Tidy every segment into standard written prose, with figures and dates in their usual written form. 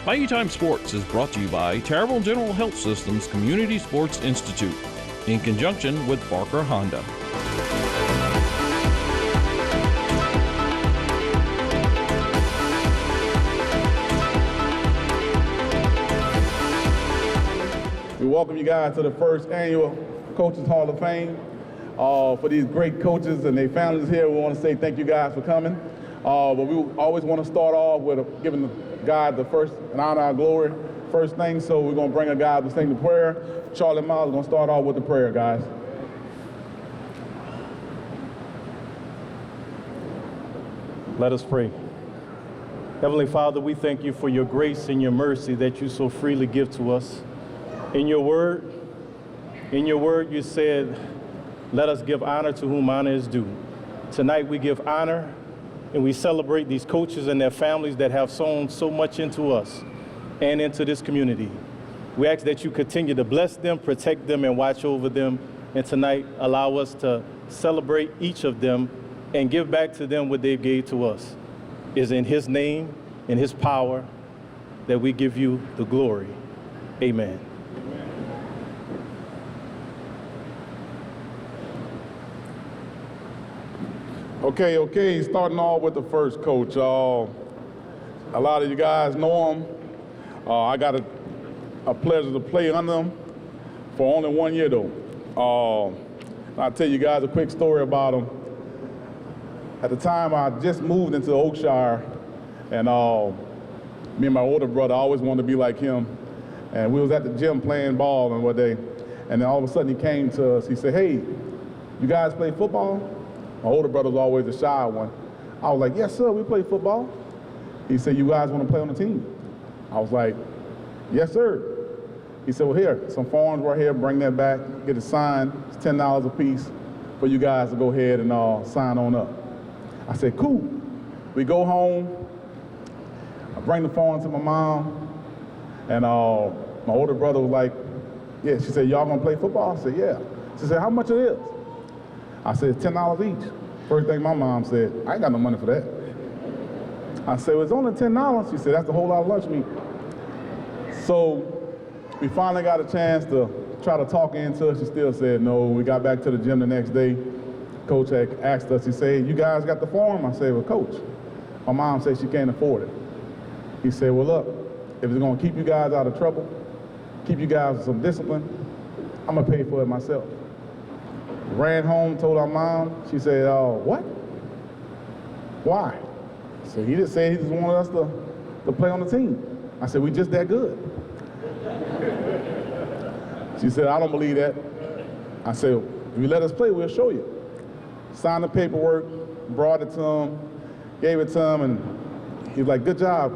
Bayou Time Sports is brought to you by Terrible General Health System's Community Sports Institute in conjunction with Barker Honda. We welcome you guys to the first annual Coaches Hall of Fame. For these great coaches and their families here, we want to say thank you guys for coming. But we always want to start off with giving God the first and honor and glory first thing. So we're going to bring a guy to sing the prayer. Charlie Miles is going to start off with the prayer, guys. Let us pray. Heavenly Father, we thank you for your grace and your mercy that you so freely give to us. In your word you said, let us give honor to whom honor is due. Tonight we give honor and we celebrate these coaches and their families that have sown so much into us and into this community. We ask that you continue to bless them, protect them, and watch over them. And tonight, allow us to celebrate each of them and give back to them what they gave to us. It's in his name, in his power, that we give you the glory. Amen. Okay, starting off with the first coach. A lot of you guys know him. I got a pleasure to play under him for only 1 year though. I'll tell you guys a quick story about him. At the time, I just moved into Oakshire, and me and my older brother always wanted to be like him. And we was at the gym playing ball one day, and then all of a sudden he came to us. He said, "Hey, you guys play football?" My older brother was always the shy one. I was like, "Yes, sir, we play football." He said, "You guys want to play on the team?" I was like, "Yes, sir." He said, "Well, here, some forms right here, bring that back, get it signed. It's $10 a piece for you guys to go ahead and sign on up." I said, "Cool." We go home. I bring the form to my mom, and my older brother was like, "Yeah." She said, "Y'all gonna play football?" I said, "Yeah." She said, "How much it is?" I said, "It's $10 each." First thing my mom said, "I ain't got no money for that." I said, "Well, it's only $10. She said, "That's a whole lot of lunch meat." So we finally got a chance to try to talk her into it. She still said no. We got back to the gym the next day. Coach had asked us, he said, "You guys got the form?" I said, "Well, Coach, my mom said she can't afford it." He said, "Well, look, if it's gonna keep you guys out of trouble, keep you guys with some discipline, I'm gonna pay for it myself." Ran home, told our mom. She said, "What? Why?" So he just said he just wanted us to play on the team. I said, "We just that good." She said, "I don't believe that." I said, "If you let us play, we'll show you." Signed the paperwork, brought it to him, gave it to him, and he was like, "Good job.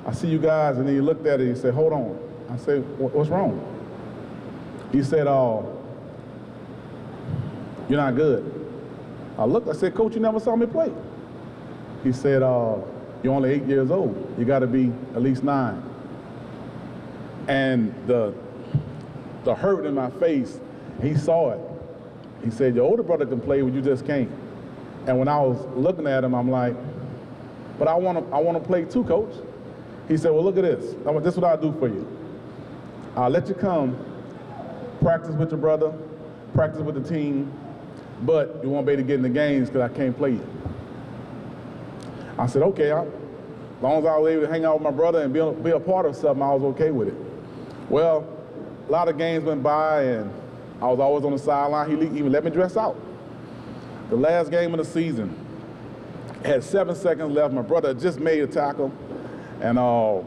I see you guys." And then he looked at it and he said, "Hold on." I said, "What's wrong?" He said, "You're not good." I looked, I said, "Coach, you never saw me play." He said, "You're only 8 years old. You got to be at least 9. And the hurt in my face, he saw it. He said, "Your older brother can play, but you just can't." And when I was looking at him, I'm like, "But I want to play too, Coach." He said, "Well, look at this. This is what I'll do for you. I'll let you come, practice with your brother, practice with the team, but you won't be able to get in the games because I can't play you." I said, "Okay, as long as I was able to hang out with my brother and be a part of something, I was okay with it." Well, a lot of games went by, and I was always on the sideline. He even let me dress out. The last game of the season, had 7 seconds left. My brother had just made a tackle, and I'm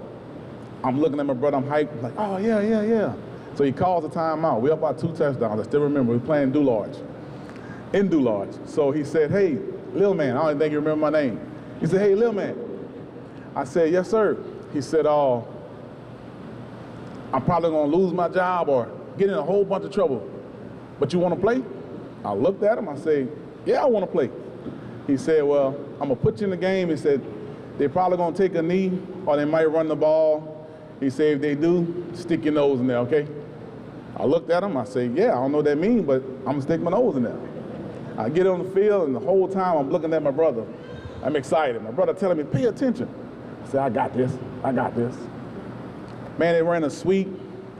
looking at my brother. I'm hyped. I'm like, "Oh, yeah. So he calls a timeout. We're up by 2 touchdowns. I still remember. We were playing in Dularge. So he said, "Hey, little man," I don't think you remember my name. He said, "Hey, little man." I said, "Yes, sir." He said, "I'm probably going to lose my job or get in a whole bunch of trouble, but you want to play?" I looked at him. I said, "Yeah, I want to play." He said, "Well, I'm going to put you in the game." He said, "They're probably going to take a knee or they might run the ball." He said, "If they do, stick your nose in there, okay?" I looked at him. I said, "Yeah, I don't know what that means, but I'm going to stick my nose in there." I get on the field, and the whole time I'm looking at my brother. I'm excited. My brother telling me, "Pay attention." I said, I got this. Man, they ran a sweep.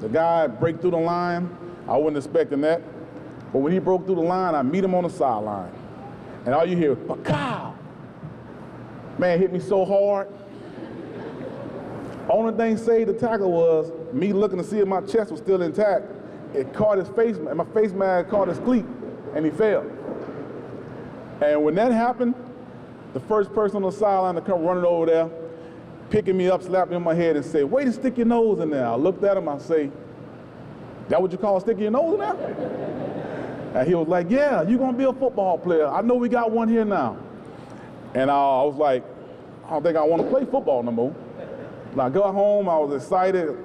The guy break through the line. I wasn't expecting that. But when he broke through the line, I meet him on the sideline. And all you hear is, "Pacow!" Man, hit me so hard. Only thing saved the tackle was me looking to see if my chest was still intact. It caught his face, and my face mask caught his cleat, and he fell. And when that happened, the first person on the sideline to come running over there, picking me up, slapping me on my head, and say, "Way to stick your nose in there." I looked at him, I say, "That what you call sticking your nose in there?" And he was like, "Yeah, you're gonna be a football player. I know we got one here now." And I was like, "I don't think I want to play football no more." When I got home, I was excited.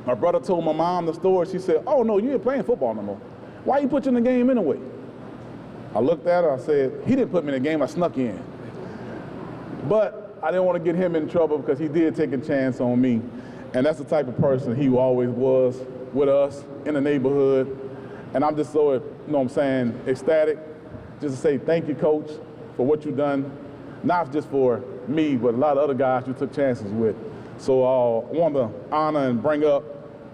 My brother told my mom the story. She said, "Oh no, you ain't playing football no more. Why you put you in the game anyway?" I looked at her, I said, "He didn't put me in the game, I snuck in." But I didn't want to get him in trouble because he did take a chance on me. And that's the type of person he always was with us in the neighborhood. And I'm just so, ecstatic just to say thank you, Coach, for what you've done, not just for me, but a lot of other guys you took chances with. So I want to honor and bring up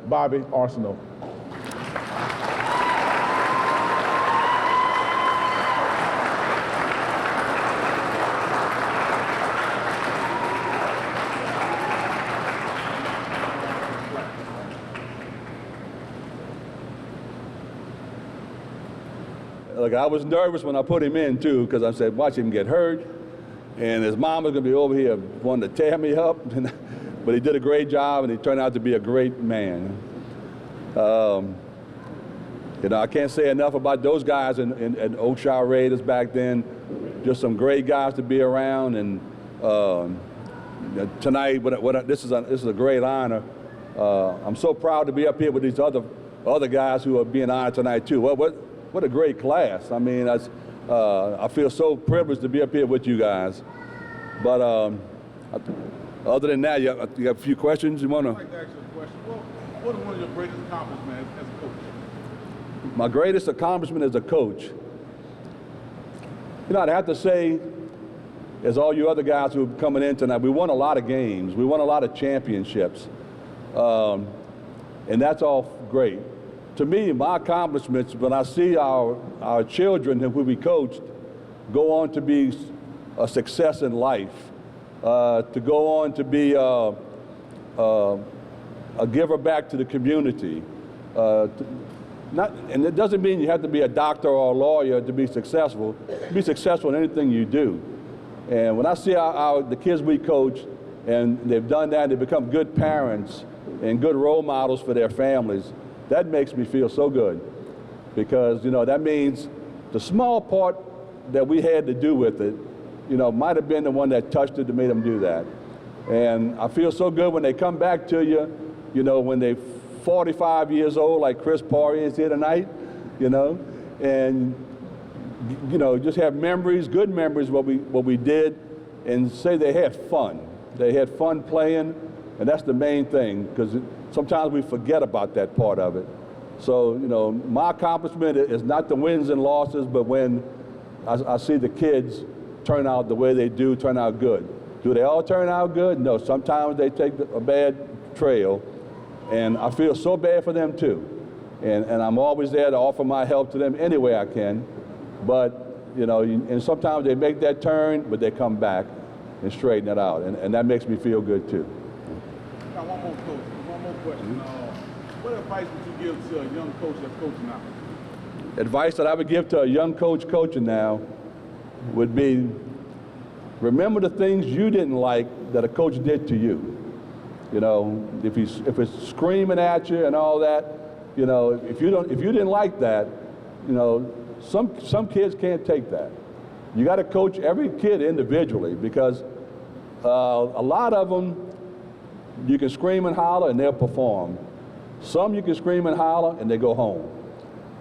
Bobby Arceneaux. Look, I was nervous when I put him in, too, because I said, watch him get hurt, and his mom was going to be over here wanting to tear me up. But he did a great job, and he turned out to be a great man. I can't say enough about those guys in Oakshire Raiders back then. Just some great guys to be around, and tonight, this is a great honor. I'm so proud to be up here with these other guys who are being honored tonight, too. What a great class. I mean, I feel so privileged to be up here with you guys. But other than that, you have a few questions you want to? I'd like to ask you a question. What is one of your greatest accomplishments as a coach? My greatest accomplishment as a coach, I'd have to say, as all you other guys who are coming in tonight, we won a lot of games. We won a lot of championships. And that's all great. To me, my accomplishments, when I see our children who we coached go on to be a success in life, to go on to be a giver back to the community. And it doesn't mean you have to be a doctor or a lawyer to be successful. Be successful in anything you do. And when I see the kids we coach, and they've done that, they become good parents and good role models for their families, that makes me feel so good, because that means the small part that we had to do with it, might have been the one that touched it that made them do that. And I feel so good when they come back to you, when they're 45 years old, like Chris Poirier is here tonight, and just have memories, good memories, what we did, and say they had fun. They had fun playing, and that's the main thing, because sometimes we forget about that part of it. So, my accomplishment is not the wins and losses, but when I see the kids turn out the way they do, turn out good. Do they all turn out good? No, sometimes they take a bad trail, and I feel so bad for them too. And I'm always there to offer my help to them any way I can. But, and sometimes they make that turn, but they come back and straighten it out, and that makes me feel good too. Now, one more question. What advice would you give to a young coach that's coaching now? Advice that I would give to a young coach coaching now would be, remember the things you didn't like that a coach did to you. If it's screaming at you and all that, if you didn't like that, some kids can't take that. You got to coach every kid individually, because a lot of them, you can scream and holler and they'll perform. Some you can scream and holler and they go home.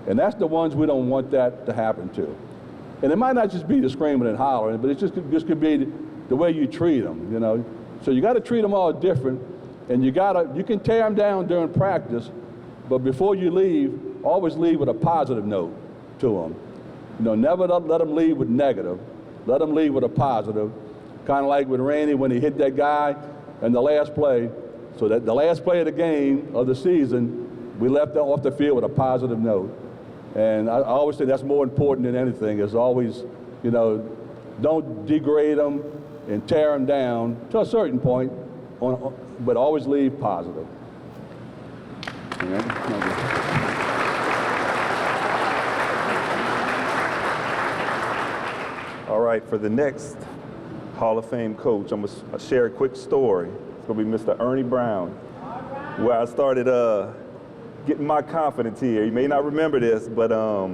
And that's the ones we don't want that to happen to. And it might not just be the screaming and hollering, but it just could be the way you treat them, So you got to treat them all different, and you can tear them down during practice, but before you leave, always leave with a positive note to them. Never let them leave with negative. Let them leave with a positive. Kind of like with Randy when he hit that guy in the last play, so that the last play of the game of the season, we left off the field with a positive note. And I always say that's more important than anything, is always, you know, don't degrade them and tear them down to a certain point, but always leave positive. All right, for the next Hall of Fame coach, I'm gonna share a quick story. It's gonna be Mr. Ernie Brown, where I started getting my confidence here. You may not remember this, but I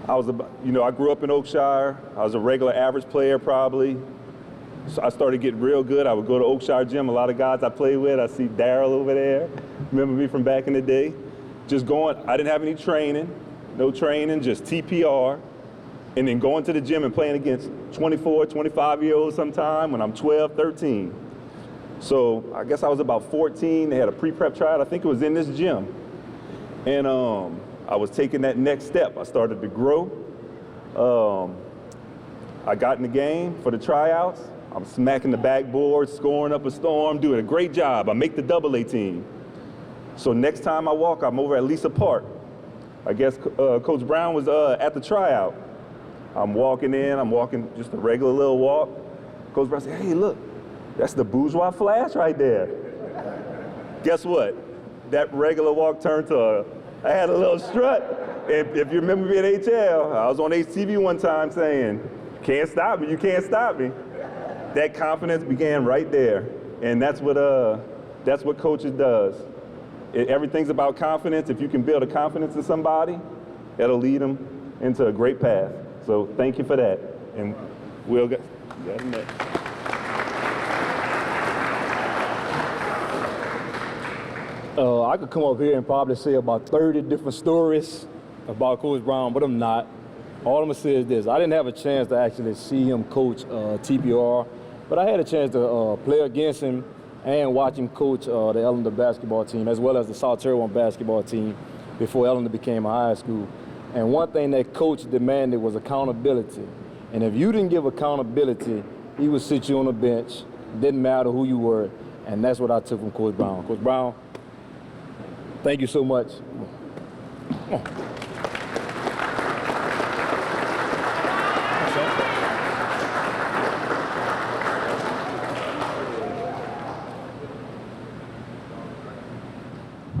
grew up in Oakshire. I was a regular average player probably. So I started getting real good. I would go to Oakshire Gym. A lot of guys I played with. I see Daryl over there. Remember me from back in the day? Just going, I didn't have any training, no training, just TPR. And then going to the gym and playing against 24, 25-year-olds sometime when I'm 12, 13. So I guess I was about 14. They had a pre-prep tryout. I think it was in this gym. And I was taking that next step. I started to grow. I got in the game for the tryouts. I'm smacking the backboard, scoring up a storm, doing a great job. I make the AA team. So next time I walk, I'm over at Lisa Park. I guess Coach Brown was at the tryout. I'm walking in, I'm walking just a regular little walk. Coach Brown said, hey, look, that's the bourgeois flash right there. Guess what? That regular walk turned to I had a little strut. If you remember me at HL, I was on HTV one time saying, can't stop me, you can't stop me. That confidence began right there. And that's what coaches does. Everything's about confidence. If you can build a confidence in somebody, it'll lead them into a great path. So thank you for that. And we'll get next. I could come up here and probably say about 30 different stories about Coach Brown, but I'm not. All I'm gonna say is this: I didn't have a chance to actually see him coach TPR, but I had a chance to play against him and watch him coach the Ellender basketball team, as well as the South Terrebonne basketball team before Ellender became a high school. And one thing that coach demanded was accountability. And if you didn't give accountability, he would sit you on the bench. Didn't matter who you were. And that's what I took from Coach Brown. Coach Brown, thank you so much.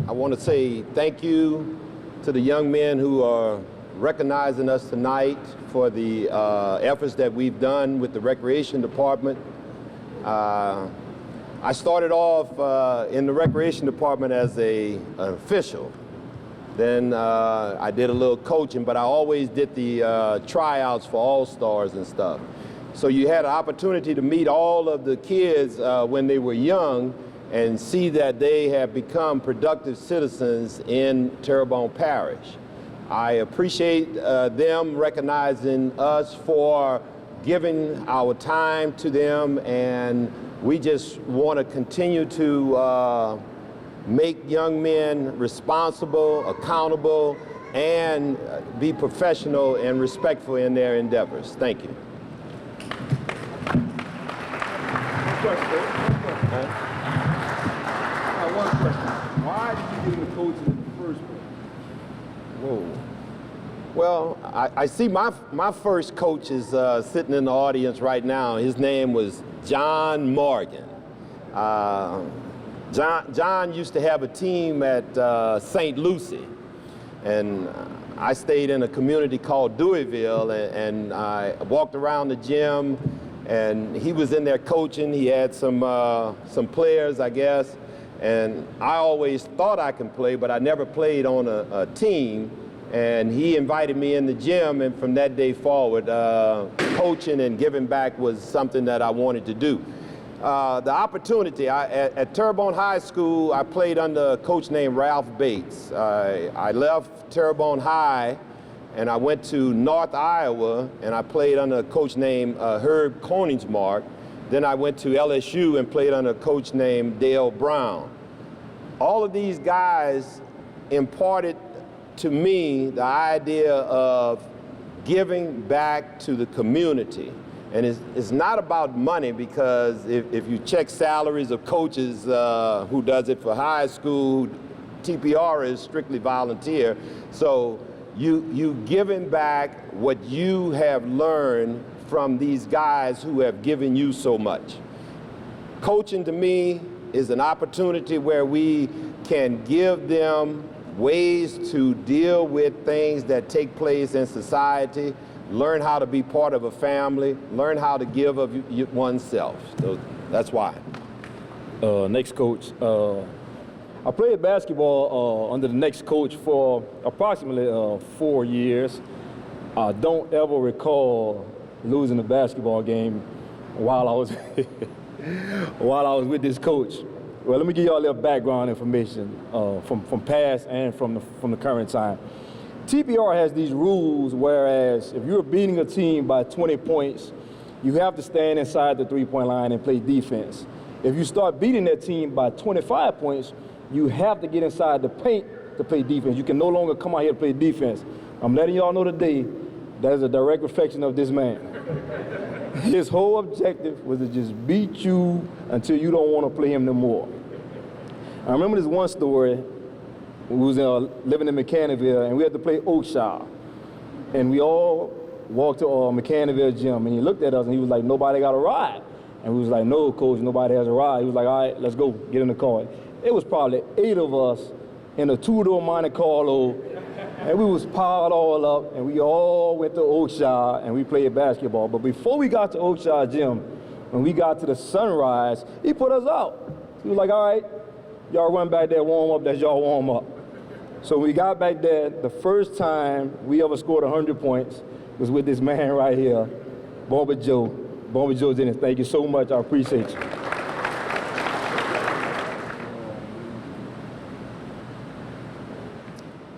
I want to say thank you to the young men who are recognizing us tonight for the efforts that we've done with the recreation department. I started off in the recreation department as an official. Then I did a little coaching, but I always did the tryouts for All-Stars and stuff. So you had an opportunity to meet all of the kids when they were young and see that they have become productive citizens in Terrebonne Parish. I appreciate them recognizing us for giving our time to them, and we just want to continue to make young men responsible, accountable, and be professional and respectful in their endeavors. Thank you. One question. Why did you get into coaching in the first place? Whoa. Well, I see my first coach is sitting in the audience right now. His name was John Morgan. John used to have a team at St. Lucie, and I stayed in a community called Deweyville, and I walked around the gym, and he was in there coaching. He had some players, I guess, and I always thought I could play, but I never played on a team. And he invited me in the gym, and from that day forward, coaching and giving back was something that I wanted to do. The opportunity, at Terrebonne High School, I played under a coach named Ralph Bates. I left Terrebonne High, and I went to North Iowa, and I played under a coach named Herb Koningsmark. Then I went to LSU and played under a coach named Dale Brown. All of these guys imparted to me the idea of giving back to the community. And it's not about money, because if you check salaries of coaches who does it for high school, TPR is strictly volunteer. So you giving back what you have learned from these guys who have given you so much. Coaching to me is an opportunity where we can give them ways to deal with things that take place in society, learn how to be part of a family, learn how to give of oneself. So that's why. Next coach. I played basketball under the next coach for approximately 4 years. I don't ever recall losing a basketball game while I was with this coach. Well, let me give you all a little background information from past and from the current time. TPR has these rules, whereas if you're beating a team by 20 points, you have to stand inside the three-point line and play defense. If you start beating that team by 25 points, you have to get inside the paint to play defense. You can no longer come out here to play defense. I'm letting y'all know today that is a direct reflection of this man. His whole objective was to just beat you until you don't want to play him no more. I remember this one story. We was living in Mechanicsville, and we had to play Oakshire. And we all walked to Mechanicsville gym, and he looked at us, and he was like, "Nobody got a ride." And we was like, "No, coach, nobody has a ride." He was like, "All right, let's go, get in the car." It was probably 8 of us in a 2-door Monte Carlo, and we was piled all up, and we all went to Oakshire, and we played basketball. But before we got to Oakshire gym, when we got to the Sunrise, he put us out. He was like, "All right, y'all run back there, warm up, that's y'all warm up." So when we got back there, the first time we ever scored 100 points was with this man right here, Bomber Joe. Bomber Joe Dennis, thank you so much, I appreciate you.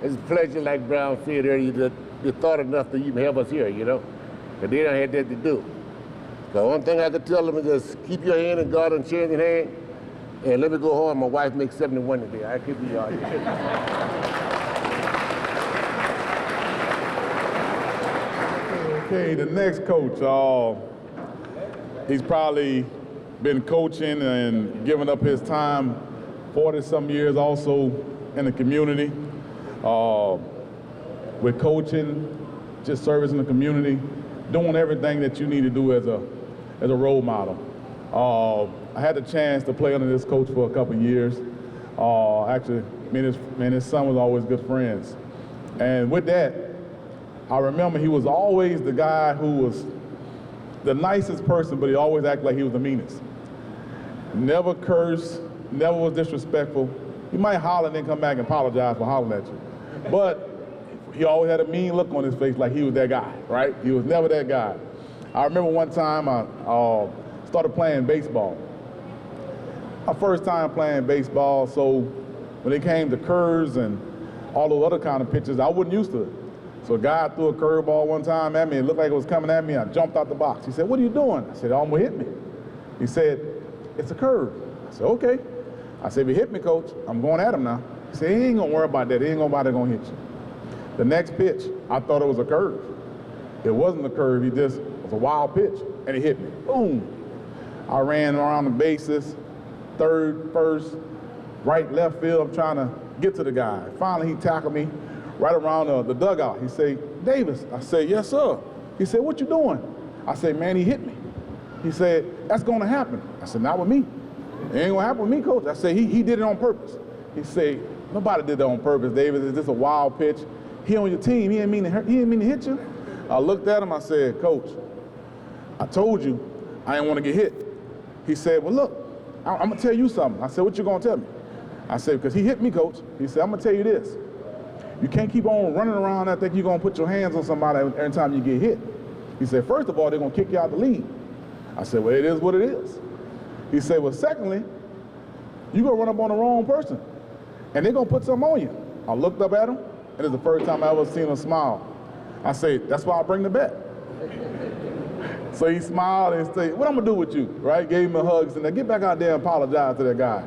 It's a pleasure, like Brown said earlier, you thought enough to even have us here, you know? But they don't have that to do. The one thing I could tell them is just keep your hand in God and change your hand, and let me go home. My wife makes 71 today. I could be all right. Okay, the next coach, he's probably been coaching and giving up his time 40-some years also in the community. With coaching, just servicing the community, doing everything that you need to do as a role model. I had the chance to play under this coach for a couple of years. Actually, me and his son was always good friends. And with that, I remember he was always the guy who was the nicest person, but he always acted like he was the meanest. Never cursed, never was disrespectful. He might holler and then come back and apologize for hollering at you. But he always had a mean look on his face like he was that guy, right? He was never that guy. I remember one time I started playing baseball. My first time playing baseball, so when it came to curves and all those other kind of pitches, I wasn't used to it. So a guy threw a curveball one time at me. It looked like it was coming at me. I jumped out the box. He said, "What are you doing?" I said, "It almost hit me." He said, "It's a curve." I said, "Okay." I said, "If he hit me, coach, I'm going at him now." He said, "He ain't gonna worry about that. He ain't nobody gonna hit you." The next pitch, I thought it was a curve. It wasn't a curve. It was a wild pitch, and he hit me. Boom. I ran around the bases, third, first, right, left field. I'm trying to get to the guy. Finally, he tackled me right around the dugout. He said, "Davis." I said, "Yes, sir." He said, "What you doing?" I said, "Man, he hit me." He said, "That's going to happen." I said, "Not with me. It ain't going to happen with me, coach." I said, he did it on purpose. He said, "Nobody did that on purpose, Davis. It's just a wild pitch. He on your team. He didn't mean to hit you." I looked at him. I said, "Coach, I told you I didn't want to get hit." He said, "Well, look, I'm going to tell you something." I said, "What you going to tell me?" I said, "Because he hit me, coach." He said, "I'm going to tell you this. You can't keep on running around and think you're going to put your hands on somebody every time you get hit." He said, "First of all, they're going to kick you out the league." I said, "Well, it is what it is." He said, "Well, secondly, you're going to run up on the wrong person, and they're going to put something on you." I looked up at him, and it's the first time I ever seen him smile. I said, "That's why I bring the bat." So he smiled and said, "What I'm going to do with you?" Right? Gave him a hug. He said, "Now get back out there and apologize to that guy."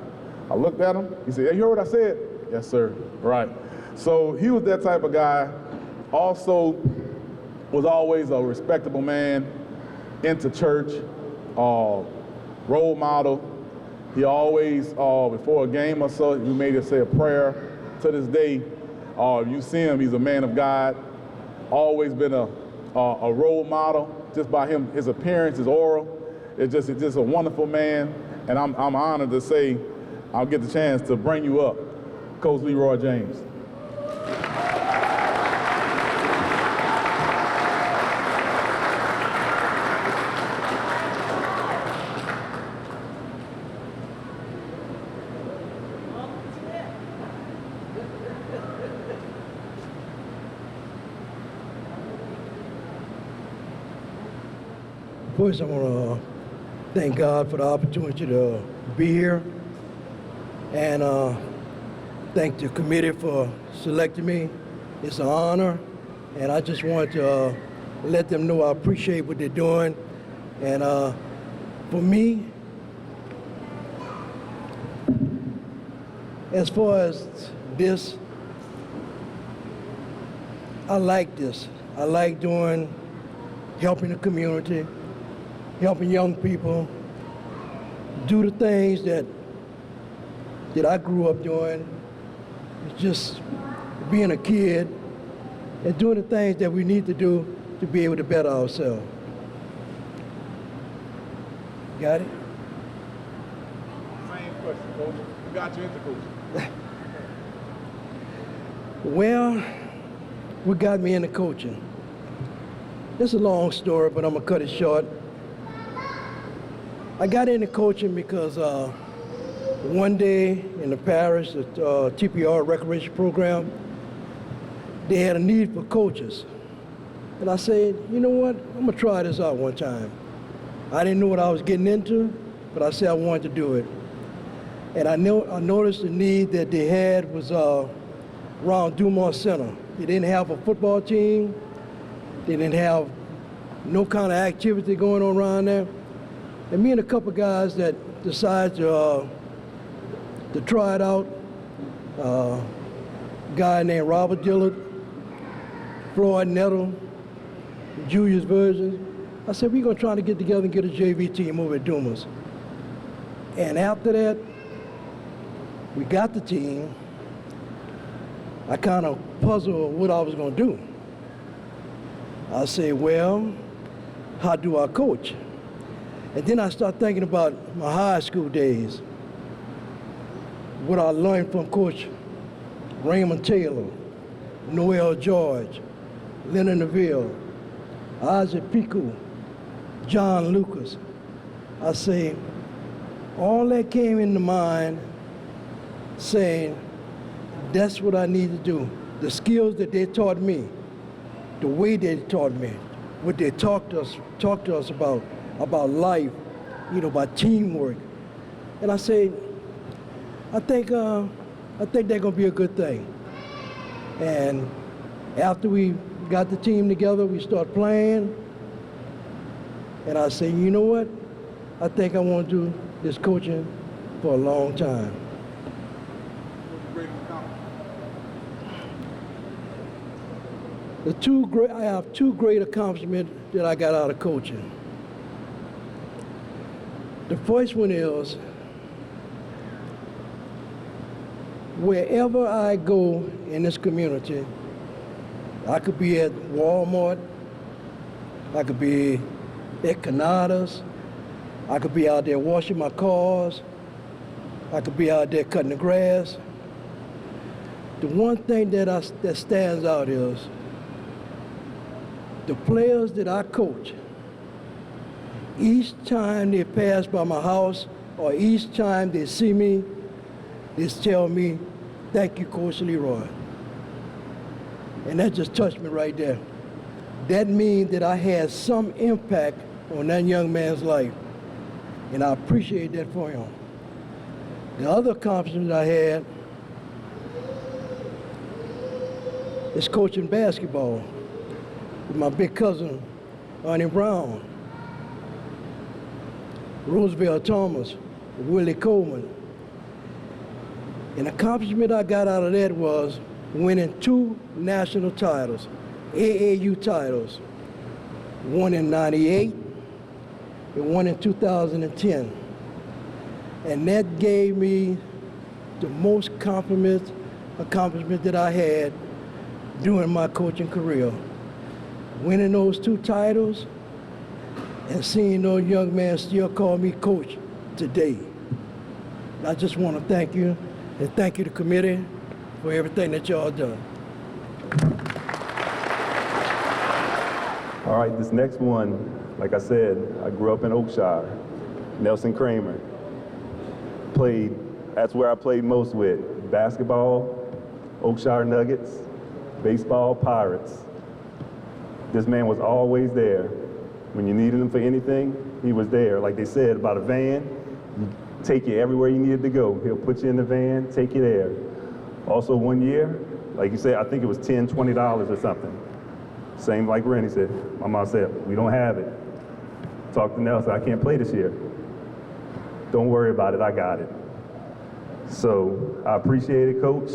I looked at him. He said, "Hey, you heard what I said?" "Yes, sir." Right. So he was that type of guy. Also was always a respectable man. into church, role model. He always, before a game or so, we made us say a prayer. To this day, if you see him, he's a man of God. Always been a role model, just by him, his appearance, his aura. It's just a wonderful man, and I'm honored to say I'll get the chance to bring you up, Coach Leroy James. First, I want to thank God for the opportunity to be here, and thank the committee for selecting me. It's an honor, and I just want to let them know I appreciate what they're doing. And for me, as far as this, I like this. I like helping the community, helping young people do the things that I grew up doing. It's just being a kid and doing the things that we need to do to be able to better ourselves. Got it? Same question, Coach. We got you into coaching. Well, what got me into coaching? It's a long story, but I'm gonna cut it short. I got into coaching because one day in the parish, the TPR recreation program, they had a need for coaches. And I said, you know what, I'm gonna try this out one time. I didn't know what I was getting into, but I said I wanted to do it. And I noticed the need that they had was around Dumont Center. They didn't have a football team. They didn't have no kind of activity going on around there. And me and a couple guys that decided to try it out, a guy named Robert Dillard, Floyd Nettle, Julius Virgin. I said, we're gonna try to get together and get a JV team over at Dumas. And after that, we got the team. I kind of puzzled what I was gonna do. I said, well, how do I coach? And then I started thinking about my high school days, what I learned from Coach Raymond Taylor, Noel George, Leonard Neville, Isaac Pico, John Lucas. I say, all that came into mind saying, that's what I need to do. The skills that they taught me, the way they taught me, what they talked to us about life, about teamwork. And I say, I think they're gonna be a good thing. And after we got the team together, we start playing. And I say, you know what? I think I want to do this coaching for a long time. I have two great accomplishments that I got out of coaching. The first one is, wherever I go in this community, I could be at Walmart, I could be at Canada's, I could be out there washing my cars, I could be out there cutting the grass. The one thing that stands out is the players that I coach, each time they pass by my house or each time they see me, they tell me, thank you, Coach Leroy. And that just touched me right there. That means that I had some impact on that young man's life, and I appreciate that for him. The other accomplishment I had is coaching basketball with my big cousin, Ernie Brown, Roosevelt Thomas, Willie Coleman. An accomplishment I got out of that was winning 2 national titles, AAU titles, one in '98 and one in 2010. And that gave me the most accomplishment that I had during my coaching career. Winning those 2 titles and seeing those young men still call me coach today. I just want to thank you, and thank you to the committee for everything that y'all done. All right, this next one, like I said, I grew up in Oakshire, Nelson Kramer. That's where I played most with. Basketball, Oakshire Nuggets, baseball, Pirates. This man was always there. When you needed him for anything, he was there. Like they said about a van, take you everywhere you needed to go. He'll put you in the van, take you there. Also one year, like you said, I think it was $10, $20 or something. Same like Rennie said. My mom said, we don't have it. Talked to Nelson, I can't play this year. Don't worry about it, I got it. So I appreciate it, Coach.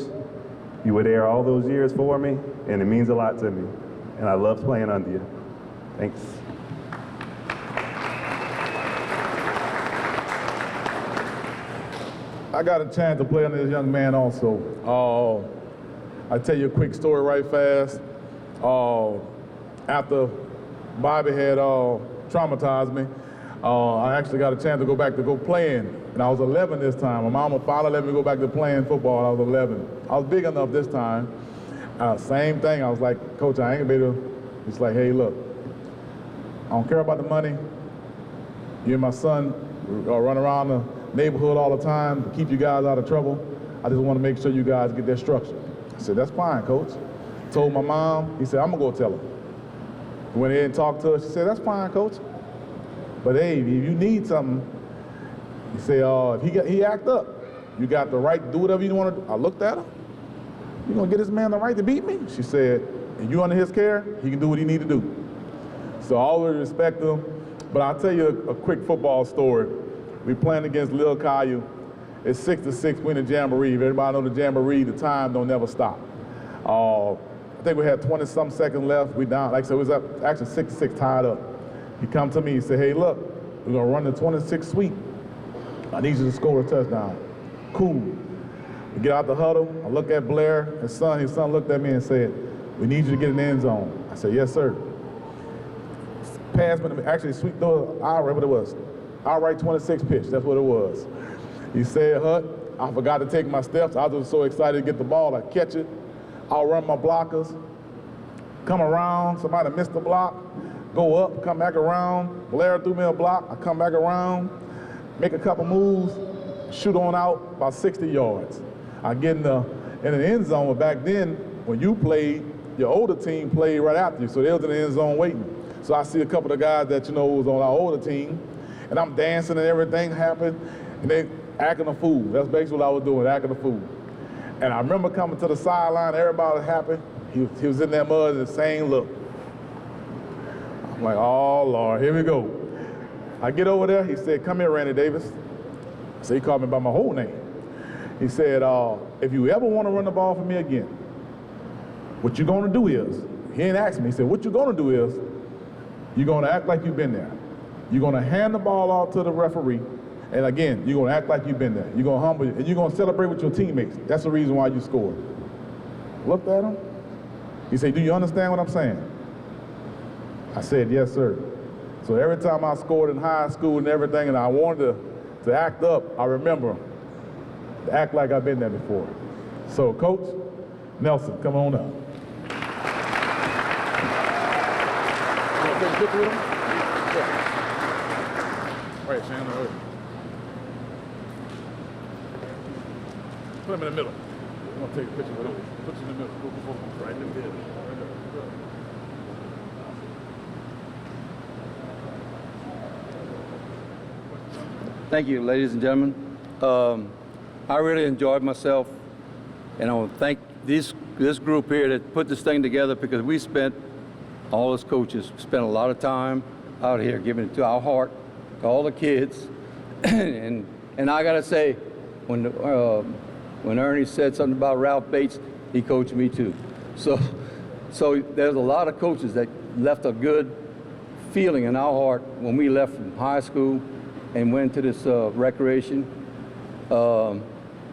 You were there all those years for me, and it means a lot to me. And I love playing under you. Thanks. I got a chance to play under this young man also. I'll tell you a quick story right fast. After Bobby had traumatized me, I actually got a chance to go playing. And I was 11 this time. My mama finally let me go back to playing football when I was 11. I was big enough this time. Same thing, I was like, Coach, I ain't gonna be able to. He's like, hey, look, I don't care about the money. You and my son run around the neighborhood all the time to keep you guys out of trouble. I just want to make sure you guys get their structure. I said, that's fine, Coach. Told my mom, he said, I'm gonna go tell her. Went in and talked to her, she said, that's fine, Coach. But hey, if you need something, he said, if he act up, you got the right to do whatever you want to do. I looked at her. You gonna get this man the right to beat me? She said, and you under his care, he can do what he need to do. So I always respect him. But I'll tell you a quick football story. We playing against Lil Caillou. It's 6-6, we in the Jamboree. If everybody know the Jamboree, the time don't never stop. I think we had 20-some seconds left. We down, like I said, it was up, actually 6-6 tied up. He come to me, he said, hey, look, we're gonna run the 26 sweep. I need you to score a touchdown. Cool. We get out the huddle, I look at Blair, his son looked at me and said, we need you to get in the end zone. I said, yes, sir. Pass me, actually sweep the outright, what it was. Outright 26 pitch, that's what it was. He said, Hut, I forgot to take my steps. I was just so excited to get the ball, I catch it. I'll run my blockers, come around, somebody missed the block, go up, come back around. Blair threw me a block, I come back around, make a couple moves, shoot on out about 60 yards. I get in the end zone, but back then, when you played, your older team played right after you, so they was in the end zone waiting. So I see a couple of guys that, was on our older team, and I'm dancing and everything happened, and they acting a fool. That's basically what I was doing, acting a fool. And I remember coming to the sideline, everybody was happy. He was in that mud and the same look. I'm like, oh, Lord, here we go. I get over there, he said, come here, Randy Davis. So he called me by my whole name. He said, if you ever want to run the ball for me again, what you're gonna do is, he didn't ask me, he said, what you're gonna do is, you're gonna act like you've been there. You're gonna hand the ball off to the referee, and again, you're gonna act like you've been there. You're gonna humble you, and you're gonna celebrate with your teammates. That's the reason why you scored. Looked at him. He said, do you understand what I'm saying? I said, yes, sir. So every time I scored in high school and everything, and I wanted to act up, I remember to act like I've been there before. So, Coach Nelson, come on up. You want to take a picture with him? Yeah. All right, Shannon, over. Put him in the middle. I'm going to take a picture with him. Put you in the middle. Go. Right in the middle. Thank you, ladies and gentlemen. I really enjoyed myself, and I want to thank this group here that put this thing together, because we spent, all us coaches, spent a lot of time out here giving it to our heart, to all the kids. and I got to say, when Ernie said something about Ralph Bates, he coached me too. So there's a lot of coaches that left a good feeling in our heart when we left from high school and went to this recreation. But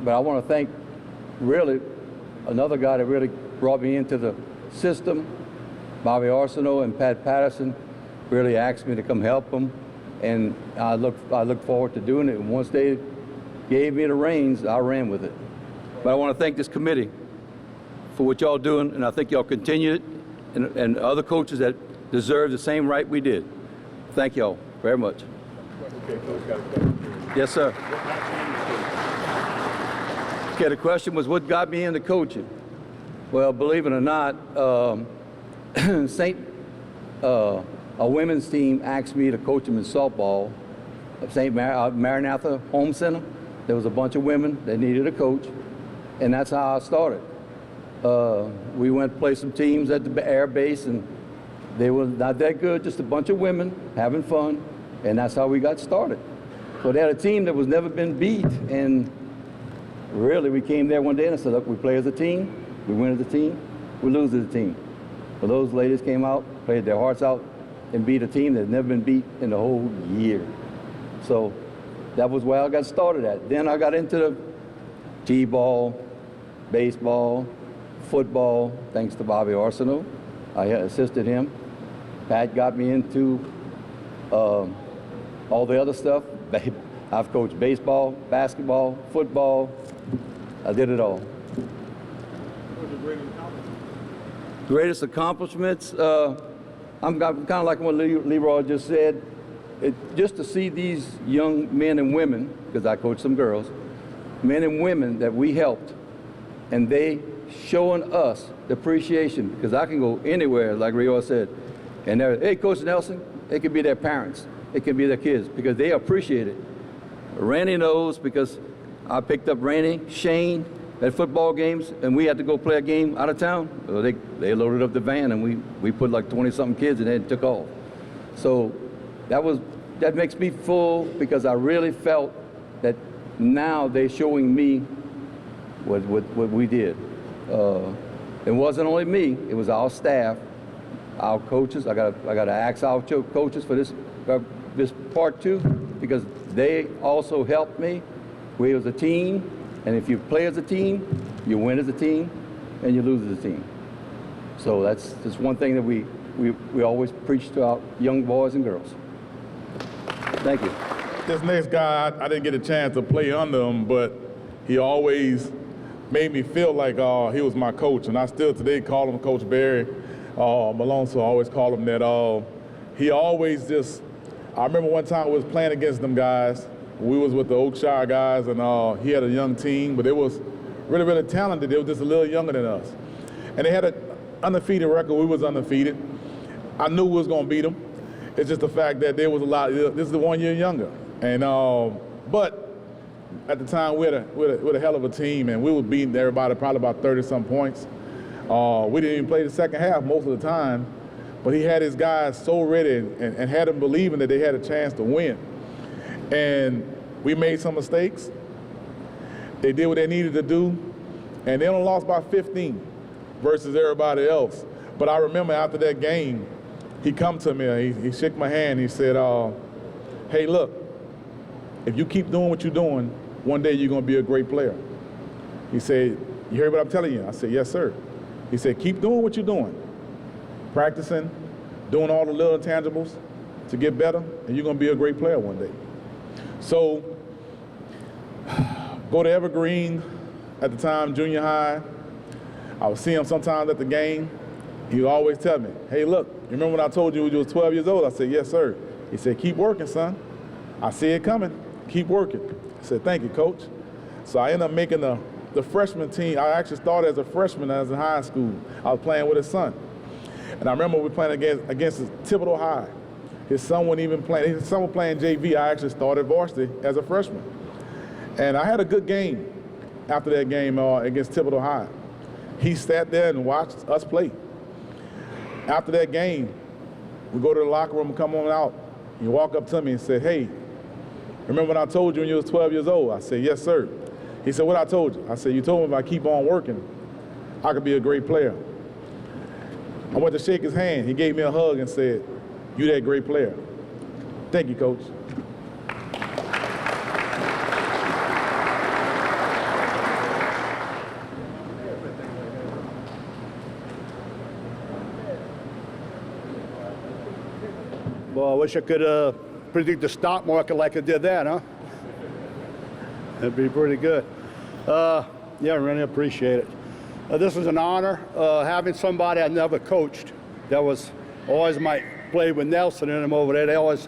I want to thank really another guy that really brought me into the system, Bobby Arceneaux and Pat Patterson, really asked me to come help them, and I look forward to doing it. And once they gave me the reins, I ran with it. But I want to thank this committee for what y'all doing, and I think y'all continue it, and other coaches that deserve the same right we did. Thank y'all very much. Okay, Coach, got a question. Yes, sir. Okay, the question was, what got me into coaching? Well, believe it or not, a women's team asked me to coach them in softball at St. Maranatha Home Center. There was a bunch of women that needed a coach, and that's how I started. We went to play some teams at the air base, and they were not that good, just a bunch of women having fun, and that's how we got started. So they had a team that was never been beat, and really we came there one day and I said, look, we play as a team, we win as a team, we lose as a team. So those ladies came out, played their hearts out, and beat a team that had never been beat in the whole year. So that was where I got started at. Then I got into the t-ball, baseball, football, thanks to Bobby Arceneaux. I assisted him. Pat got me into all the other stuff. I've coached baseball, basketball, football. I did it all. What was your greatest accomplishment? Greatest accomplishments? I'm kind of like what Leroy just said. Just to see these young men and women, because I coach some girls, men and women that we helped, and they showing us the appreciation, because I can go anywhere, like Leroy said, and they're, hey, Coach Nelson, it could be their parents, it could be their kids, because they appreciate it. Randy knows, because I picked up Randy, Shane, at football games, and we had to go play a game out of town. Well, they loaded up the van, and we put like 20-something kids in it and took off. So that makes me full, because I really felt that now they're showing me what we did. It wasn't only me; it was our staff, our coaches. I got to ask our coaches for this part too, because they also helped me. We was a team, and if you play as a team, you win as a team, and you lose as a team. So that's just one thing that we always preach to our young boys and girls. Thank you. This next guy, I didn't get a chance to play under him, but he always made me feel like he was my coach, and I still today call him Coach Barry. Malone, so I always call him that. He always just, I remember one time we was playing against them guys. We was with the Oakshire guys, and he had a young team, but it was really, really talented. They were just a little younger than us. And they had an undefeated record. We was undefeated. I knew we was going to beat them. It's just the fact that there was a lot, this is the 1 year younger. And, but at the time, we had a hell of a team, and we were beating everybody probably about 30-some points. We didn't even play the second half most of the time, but he had his guys so ready and had them believing that they had a chance to win. And we made some mistakes. They did what they needed to do, and they only lost by 15 versus everybody else. But I remember after that game, he come to me, he shook my hand, he said, hey, look, if you keep doing what you're doing, one day you're going to be a great player. He said, you heard what I'm telling you? I said, yes, sir. He said, keep doing what you're doing, practicing, doing all the little intangibles to get better, and you're going to be a great player one day. So, go to Evergreen at the time, junior high. I would see him sometimes at the game. He would always tell me, hey, look, you remember when I told you you was 12 years old? I said, yes, sir. He said, keep working, son. I see it coming. Keep working. I said, thank you, Coach. So I ended up making the freshman team. I actually started as a freshman as in high school. I was playing with his son. And I remember we were playing against Thibodeau High. His son wasn't even playing. His son was playing JV. I actually started varsity as a freshman. And I had a good game after that game against Thibodeau High. He sat there and watched us play. After that game, we go to the locker room and come on out. He walked up to me and said, hey, remember when I told you when you was 12 years old? I said, yes, sir. He said, what I told you? I said, you told me if I keep on working, I could be a great player. I went to shake his hand. He gave me a hug and said, You're that great player. Thank you, Coach. Well, I wish I could predict the stock market like I did that, huh? That'd be pretty good. Yeah, I really appreciate it. This is an honor, having somebody I never coached that was always might play with Nelson and them over there. They always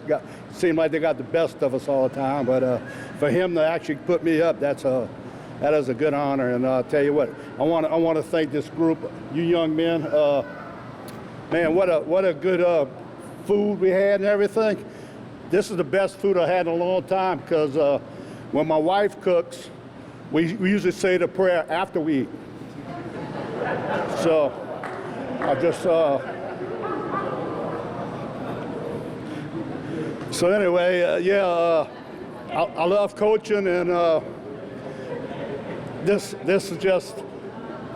seemed like they got the best of us all the time, but for him to actually put me up, that is a good honor. And I'll tell you what, I want to thank this group, you young men. Man, what a good food we had and everything. This is the best food I had in a long time because when my wife cooks, we usually say the prayer after we eat. So I just, so anyway, yeah, I love coaching, and this is just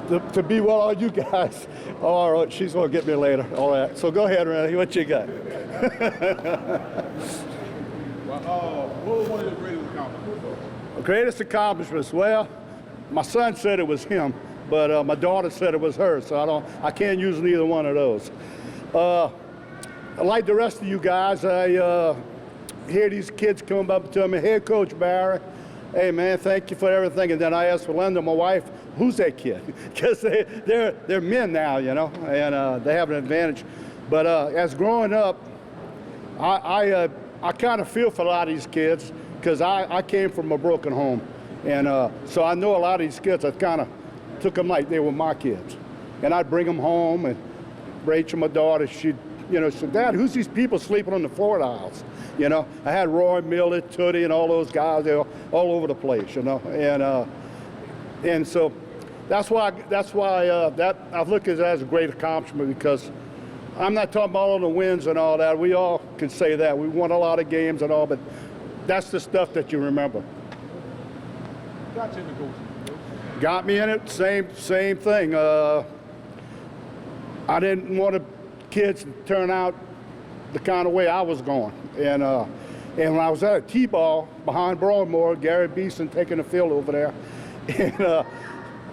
to be with all you guys. All right, she's gonna get me later. All right, so go ahead, Randy. What you got? What was one of your greatest accomplishments? Greatest accomplishments? Well, my son said it was him, but my daughter said it was her. So I can't use neither one of those. Like the rest of you guys, I hear these kids come up to me, "Hey, Coach Barry, hey man, thank you for everything." And then I ask Linda, my wife, "Who's that kid?" Because they're men now, you know, and they have an advantage. But as growing up, I kind of feel for a lot of these kids because I came from a broken home, and so I know a lot of these kids. I kind of took them like they were my kids, and I'd bring them home. And Rachel, my daughter, she'd said, "Dad, who's these people sleeping on the floor of the house?" You know, I had Roy, Miller, Tootie, and all those guys. They were all over the place, you know, and so that's why that I look at it as a great accomplishment, because I'm not talking about all the wins and all that. We all can say that. We won a lot of games and all, but that's the stuff that you remember. Got you in the coaching. Got me in it, same thing. I didn't want the kids to turn out the kind of way I was going. And when I was at a T-ball behind Broadmoor, Gary Beeson taking the field over there. And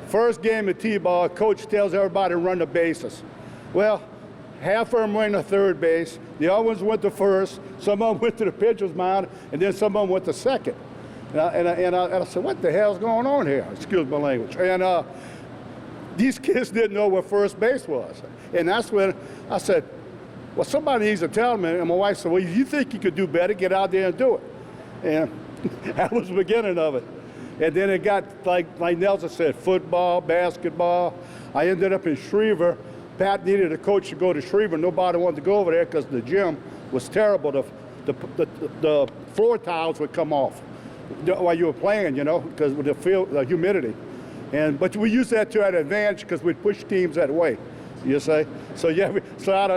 first game of T-ball, coach tells everybody to run the bases. Well, half of them went to third base, the other ones went to first, some of them went to the pitcher's mound, and then some of them went to second. And I said, "What the hell's going on here?" Excuse my language. And these kids didn't know what first base was. And that's when I said, "Well, somebody needs to tell me." And my wife said, "Well, if you think you could do better, get out there and do it." And that was the beginning of it. And then it got, like Nelson said, football, basketball. I ended up in Schriever. Pat needed a coach to go to Schriever. Nobody wanted to go over there because the gym was terrible. The floor tiles would come off while you were playing, you know, because with the humidity. But we used that to our advantage because we'd push teams that way, you say. So yeah,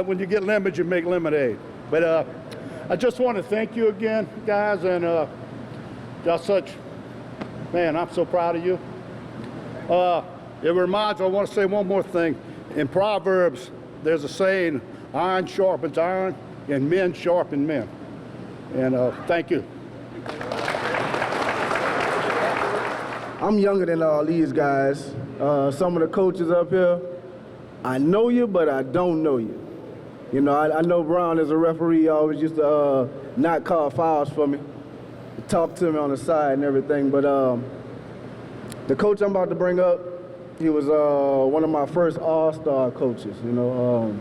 when you get lemons, you make lemonade. But I just want to thank you again, guys, and man, I'm so proud of you. It reminds me, I want to say one more thing. In Proverbs, there's a saying, "Iron sharpens iron, and men sharpen men." And thank you. I'm younger than all these guys. Some of the coaches up here, I know you, but I don't know you. You know, I know Brown as a referee always used to not call fouls for me, talk to me on the side and everything. But the coach I'm about to bring up, he was one of my first all-star coaches, you know.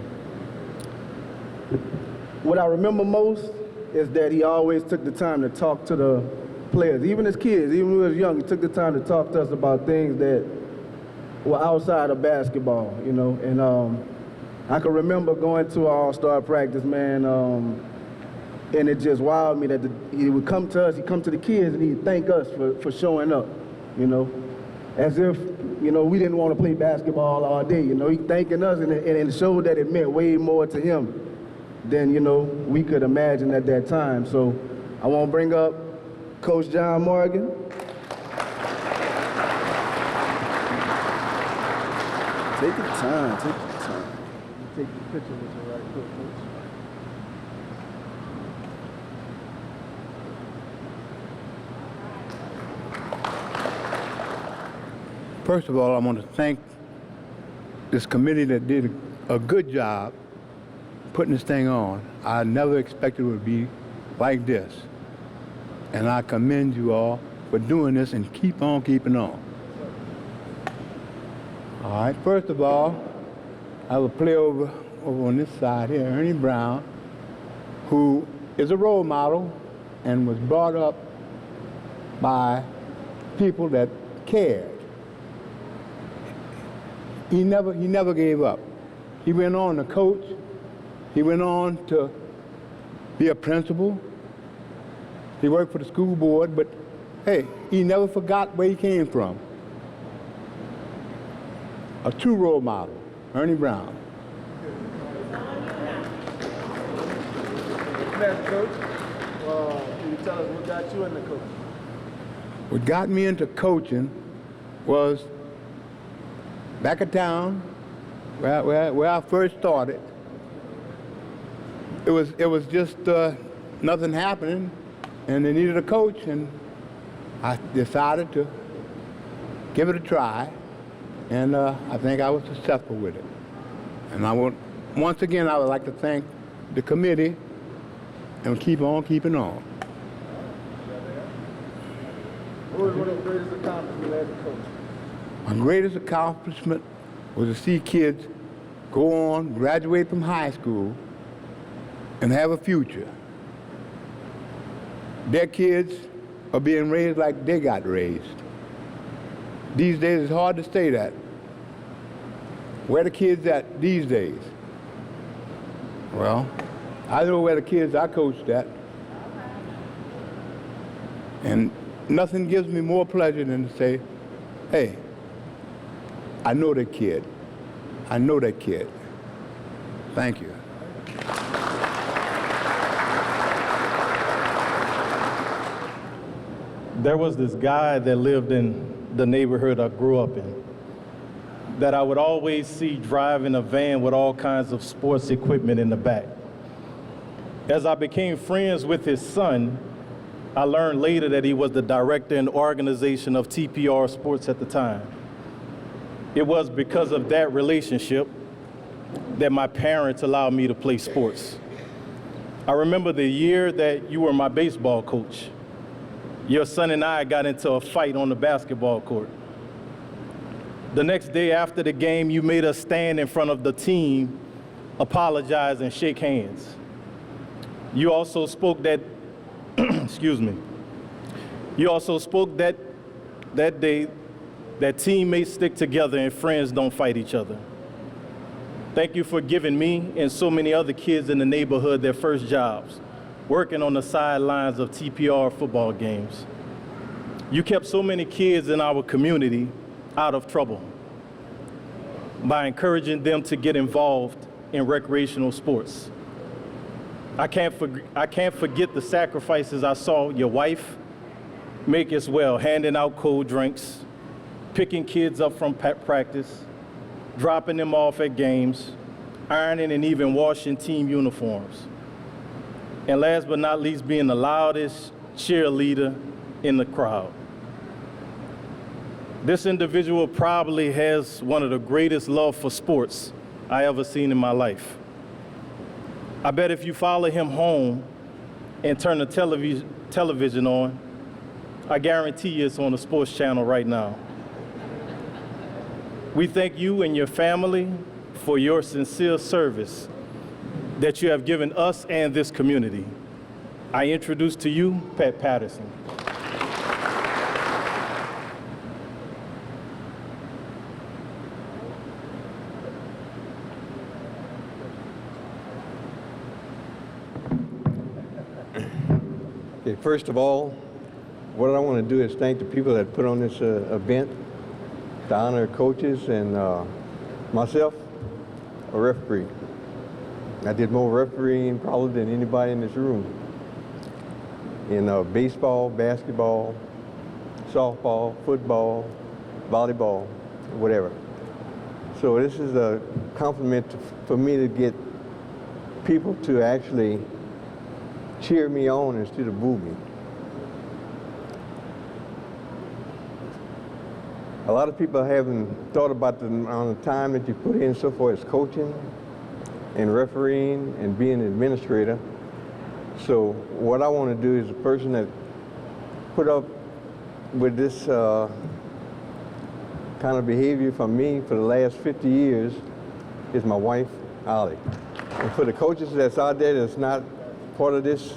What I remember most is that he always took the time to talk to the players, even as kids, even when we was young, he took the time to talk to us about things that were outside of basketball, you know. And I can remember going to our all-star practice, man, and it just wowed me that he would come to us, he'd come to the kids, and he'd thank us for showing up, you know, as if, you know, we didn't want to play basketball all day, you know. He thanking us, and it showed that it meant way more to him than, you know, we could imagine at that time. So I want to bring up Coach John Morgan. Take your time, take your time. Take the picture with your right foot, Coach. First of all, I want to thank this committee that did a good job putting this thing on. I never expected it would be like this. And I commend you all for doing this and keep on keeping on. All right, first of all, I have a player over on this side here, Ernie Brown, who is a role model and was brought up by people that cared. He never gave up. He went on to coach. He went on to be a principal. He worked for the school board, but hey, he never forgot where he came from. A true role model, Ernie Brown. Coach, can you tell us what got you into coaching? What got me into coaching was back in town, where I first started. It was just nothing happening, and they needed a coach, and I decided to give it a try, and I think I was successful with it. And once again, I would like to thank the committee and keep on keeping on. What was one of the greatest accomplishments as a coach? My greatest accomplishment was to see kids go on, graduate from high school, and have a future. Their kids are being raised like they got raised. These days, it's hard to say that. Where the kids at these days? Well, I know where the kids I coached at. And nothing gives me more pleasure than to say, hey, I know that kid. I know that kid. Thank you. There was this guy that lived in the neighborhood I grew up in that I would always see driving a van with all kinds of sports equipment in the back. As I became friends with his son, I learned later that he was the director and organization of TPR Sports at the time. It was because of that relationship that my parents allowed me to play sports. I remember the year that you were my baseball coach. Your son and I got into a fight on the basketball court. The next day after the game, you made us stand in front of the team, apologize, and shake hands. You also spoke that, excuse me, you also spoke that day that teammates stick together and friends don't fight each other. Thank you for giving me and so many other kids in the neighborhood their first jobs, working on the sidelines of TPR football games. You kept so many kids in our community out of trouble by encouraging them to get involved in recreational sports. I can't forget the sacrifices I saw your wife make as well, handing out cold drinks, picking kids up from practice, dropping them off at games, ironing and even washing team uniforms. And last but not least, being the loudest cheerleader in the crowd. This individual probably has one of the greatest love for sports I ever seen in my life. I bet if you follow him home and turn the television on, I guarantee you it's on the sports channel right now. We thank you and your family for your sincere service that you have given us and this community. I introduce to you Pat Patterson. Okay, first of all, what I want to do is thank the people that put on this event, to honor coaches and myself, a referee. I did more refereeing probably than anybody in this room. In baseball, basketball, softball, football, volleyball, whatever. So this is a compliment for me to get people to actually cheer me on instead of boo me. A lot of people haven't thought about the amount of time that you put in so far as coaching and refereeing and being an administrator. So what I want to do is a person that put up with this kind of behavior from me for the last 50 years is my wife, Ollie. And for the coaches that's out there that's not part of this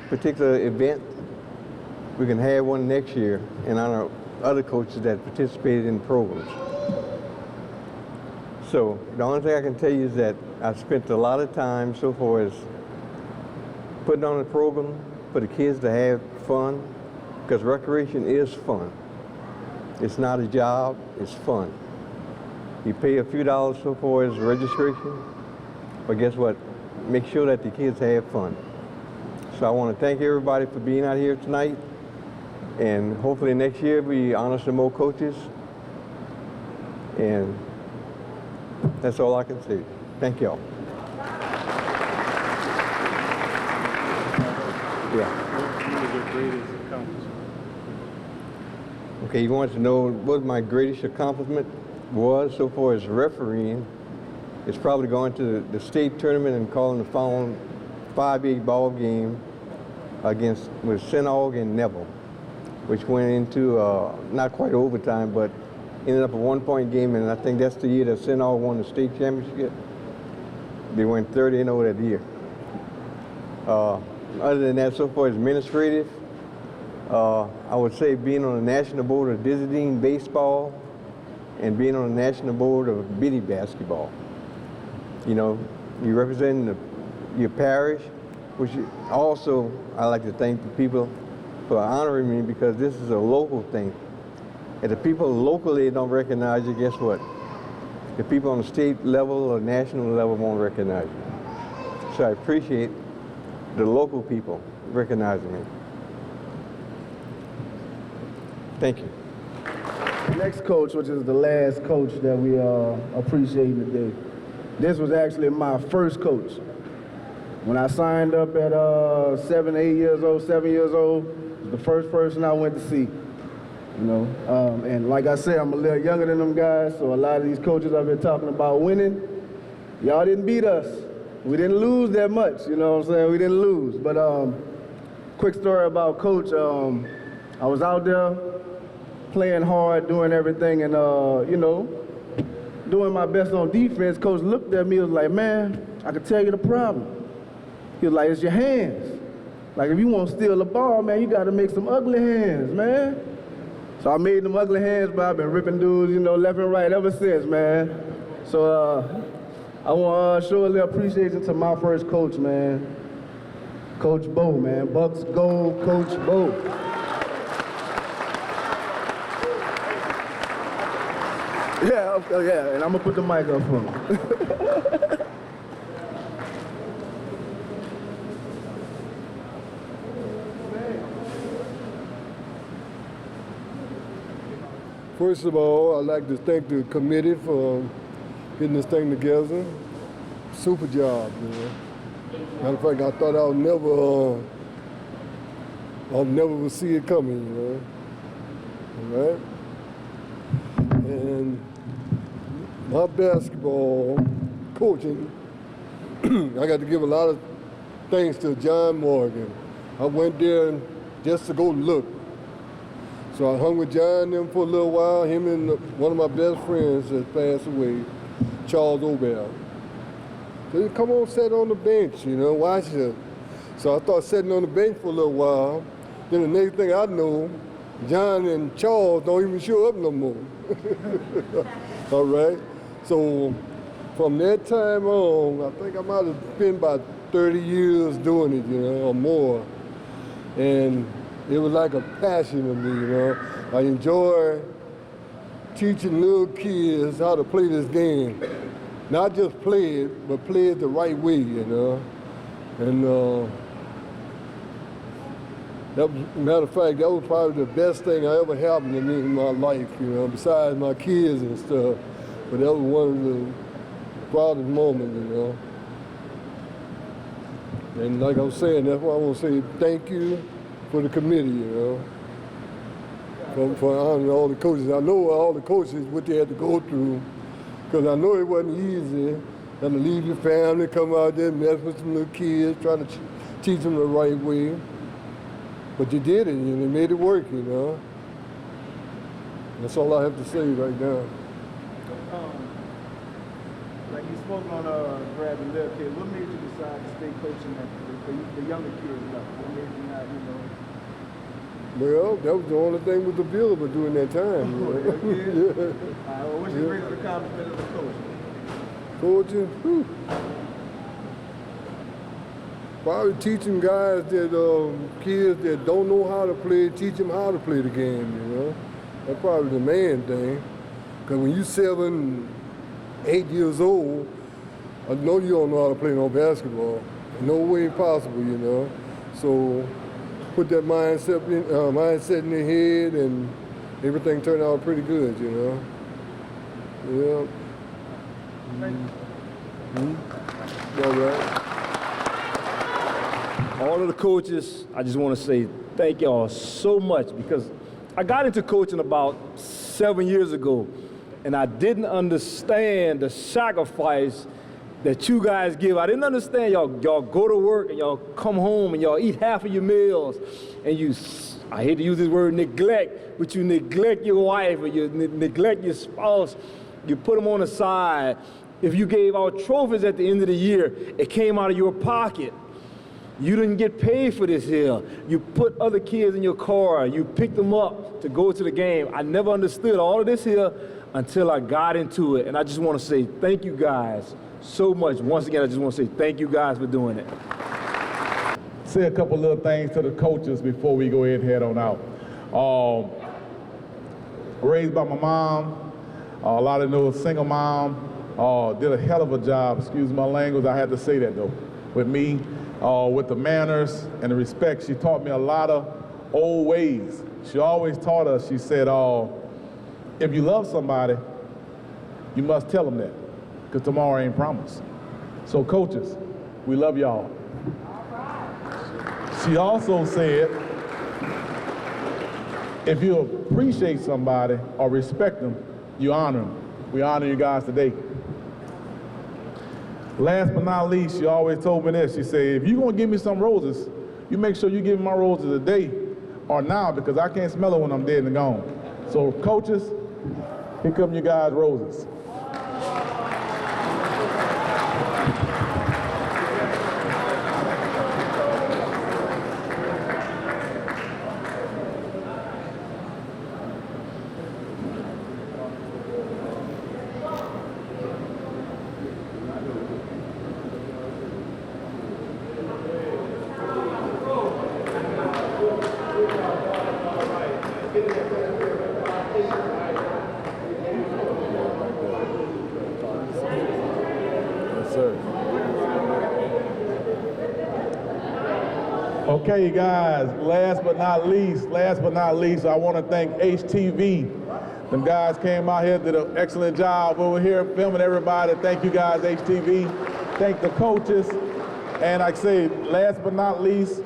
particular event, we can have one next year and honor other coaches that participated in the programs. So the only thing I can tell you is that I spent a lot of time so far as putting on a program for the kids to have fun, because recreation is fun. It's not a job, it's fun. You pay a few dollars so far as registration, but guess what? Make sure that the kids have fun. So I want to thank everybody for being out here tonight, and hopefully next year we honor some more coaches, and that's all I can say. Thank y'all. Yeah. Okay, you want to know what my greatest accomplishment was so far as refereeing? It's probably going to the state tournament and calling the final 5A ball game against with Arceneaux and Neville, which went into not quite overtime, but ended up a 1-point game, and I think that's the year that Arceneaux won the state championship. They went 30-0 that year. Other than that, so far as administrative, I would say being on the national board of visiting baseball and being on the national board of biddy basketball. You know, you represent your parish, which also I like to thank the people for honoring me, because this is a local thing. If the people locally don't recognize you, guess what? The people on the state level or national level won't recognize you. So I appreciate the local people recognizing me. Thank you. The next coach, which is the last coach that we appreciate today. This was actually my first coach. When I signed up at 7 years old, it was the first person I went to see. You know, and like I said, I'm a little younger than them guys, so a lot of these coaches I've been talking about winning, y'all didn't beat us. We didn't lose that much, you know what I'm saying? We didn't lose. But quick story about Coach. I was out there playing hard, doing everything, and you know, doing my best on defense. Coach looked at me and was like, man, I can tell you the problem. He was like, it's your hands. Like, if you want to steal the ball, man, you got to make some ugly hands, man. So I made them ugly hands, but I've been ripping dudes, you know, left and right ever since, man. So I want to show a little appreciation to my first coach, man. Coach Bo, man. Bucks go, Coach Bo. Yeah, and I'm going to put the mic up for him. First of all, I'd like to thank the committee for getting this thing together. Super job, you know. Matter of fact, I thought I'll never see it coming, you know. All right? And my basketball coaching, I got to give a lot of thanks to John Morgan. I went there just to go look. So I hung with John and them for a little while, him and one of my best friends that passed away, Charles Obel. So he come on, sit on the bench, you know, watch it. So I started sitting on the bench for a little while. Then the next thing I know, John and Charles don't even show up no more. All right? So from that time on, I think I might have spent about 30 years doing it, you know, or more. And it was like a passion to me, you know. I enjoy teaching little kids how to play this game. Not just play it, but play it the right way, you know. And that was, matter of fact, that was probably the best thing that ever happened to me in my life, you know, besides my kids and stuff. But that was one of the proudest moments, you know. And like I was saying, that's why I want to say thank you for the committee, you know. for honoring all the coaches. I know all the coaches, what they had to go through, because I know it wasn't easy. Having to leave your family, come out there, mess with some little kids, trying to teach them the right way. But you did it, and they made it work, you know. That's all I have to say right now. Like you spoke on grabbing little kids, what made you decide to stay coaching the younger kids? What made you not, you know? Well, that was the only thing was available during that time. You know? Yeah. What's your greatest accomplishment as a coach? Coaching? Whew. Probably teaching guys that, kids that don't know how to play, teach them how to play the game, you know? That's probably the main thing. Because when you're 7, 8 years old, I know you don't know how to play no basketball. No way possible, you know? So put that mindset in their head, and everything turned out pretty good, you know? Yeah. All right. All of the coaches, I just want to say thank y'all so much, because I got into coaching about 7 years ago, and I didn't understand the sacrifice that you guys give. I didn't understand y'all go to work and y'all come home and y'all eat half of your meals, and you, I hate to use this word neglect, but you neglect your wife or you neglect your spouse. You put them on the side. If you gave out trophies at the end of the year, it came out of your pocket. You didn't get paid for this here. You put other kids in your car. You picked them up to go to the game. I never understood all of this here until I got into it. And I just want to say thank you guys so much. Once again, I just want to say thank you guys for doing it. Say a couple little things to the coaches before we go ahead and head on out. Raised by my mom. A lot of know a single mom. Did a hell of a job, excuse my language, I had to say that though, with me. With the manners and the respect. She taught me a lot of old ways. She always taught us, she said, if you love somebody, you must tell them that, because tomorrow ain't promised. So coaches, we love y'all. She also said, if you appreciate somebody or respect them, you honor them. We honor you guys today. Last but not least, she always told me this. She said, if you're going to give me some roses, you make sure you give me my roses today or now, because I can't smell it when I'm dead and gone. So coaches, here come you guys' roses. Okay, guys, last but not least, I want to thank HTV. Them guys came out here, did an excellent job over here filming everybody. Thank you guys, HTV. Thank the coaches. And like I say, last but not least,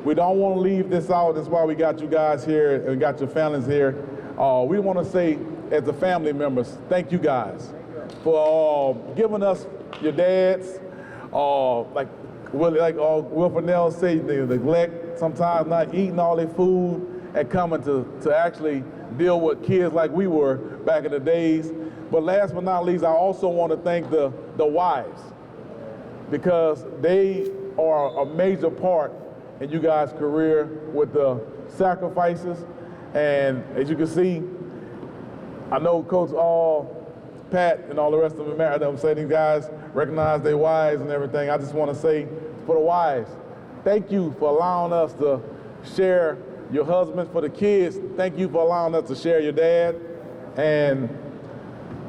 we don't want to leave this out. That's why we got you guys here and got your families here. We want to say, as the family members, thank you guys for giving us your dads, like Wilfred Nells say, they neglect, sometimes not eating all their food and coming to actually deal with kids like we were back in the days. But last but not least, I also want to thank the wives, because they are a major part in you guys' career with the sacrifices. And as you can see, I know Coach Pat and all the rest of them married them, say these guys recognize their wives and everything. I just want to say, for the wives, thank you for allowing us to share your husbands. For the kids, thank you for allowing us to share your dad. And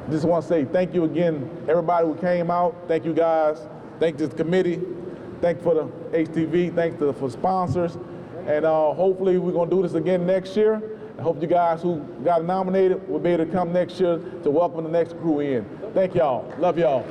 just want to say thank you again, everybody who came out. Thank you guys. Thank the committee. Thank for the HTV. Thanks for sponsors. And hopefully we're going to do this again next year. I hope you guys who got nominated will be able to come next year to welcome the next crew in. Thank y'all. Love y'all.